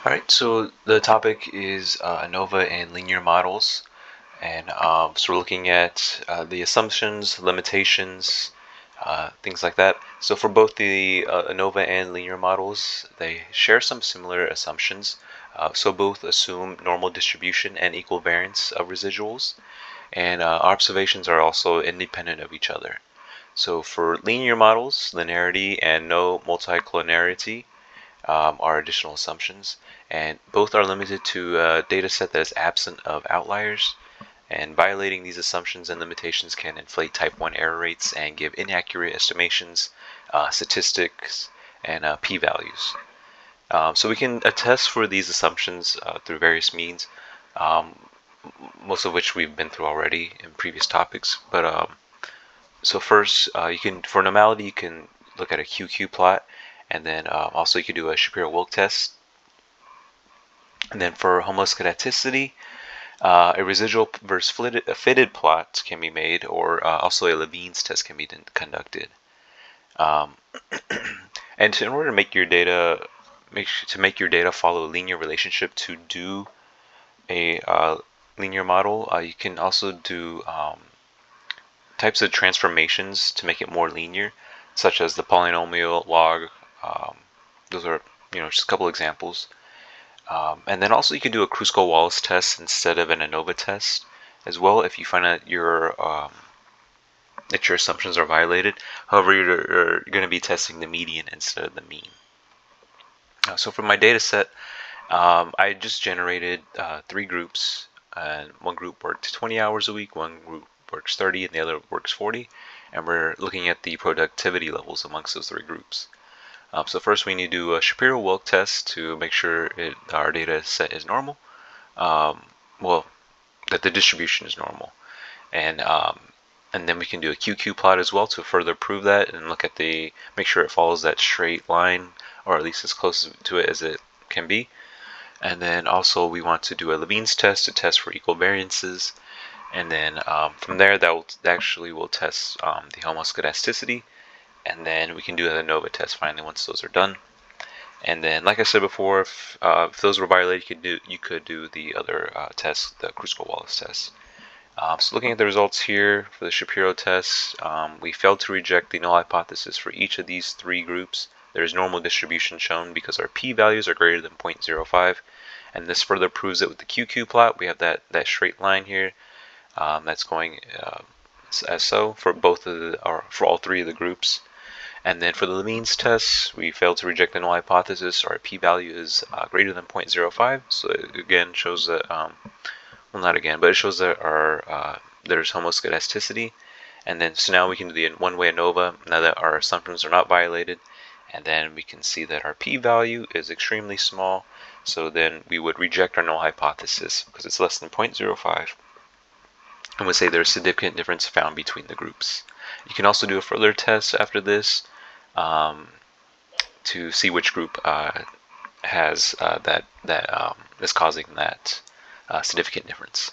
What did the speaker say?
All right, so the topic is ANOVA and linear models. And so we're looking at the assumptions, limitations, things like that. So for both the ANOVA and linear models, they share some similar assumptions. So both assume normal distribution and equal variance of residuals. And observations are also independent of each other. So for linear models, linearity and no multiclonarity are additional assumptions, and both are limited to a data set that is absent of outliers, and violating these assumptions and limitations can inflate type 1 error rates and give inaccurate estimations, statistics, and p-values. So we can attest for these assumptions through various means, um, most of which we've been through already in previous topics. But so first, for normality, you can look at a QQ plot, and then also you could do a Shapiro-Wilk test. And then for homoscedasticity, a residual versus fitted plot can be made, or also a Levene's test can be conducted. Um, and in order to make your data follow a linear relationship to do a linear model, you can also do types of transformations to make it more linear, such as the polynomial log. Those are just a couple examples. And then also you can do a Kruskal-Wallis test instead of an ANOVA test as well if you find out that your assumptions are violated. However, you're going to be testing the median instead of the mean. So for my data set, I just generated 3 groups, and one group worked 20 hours a week, one group works 30, and the other works 40, and we're looking at the productivity levels amongst those 3 groups. So first we need to do a Shapiro-Wilk test to make sure our data set is normal, well, that the distribution is normal, and then we can do a QQ plot as well to further prove that and look at make sure it follows that straight line, or at least as close to it as it can be. And then also we want to do a Levene's test to test for equal variances, and then from there that actually will test the homoscedasticity, and then we can do the ANOVA test finally once those are done. And then, like I said before, if those were violated, you could do the other test, the Kruskal-Wallis test. So looking at the results here for the Shapiro test, we failed to reject the null hypothesis for each of these 3 groups. There is normal distribution shown because our p-values are greater than 0.05, and this further proves that with the QQ plot we have that straight line here that's going as so for for all 3 of the groups. And then for the Levene's test, we failed to reject the null hypothesis. Our p-value is greater than 0.05, so it again shows that well, not again, but it shows that there's homoscedasticity. And then so now we can do the one-way ANOVA now that our assumptions are not violated, and then we can see that our p-value is extremely small, so then we would reject our null hypothesis because it's less than 0.05, and would say there's significant difference found between the groups. You can also do a further test after this to see which group has is causing that significant difference.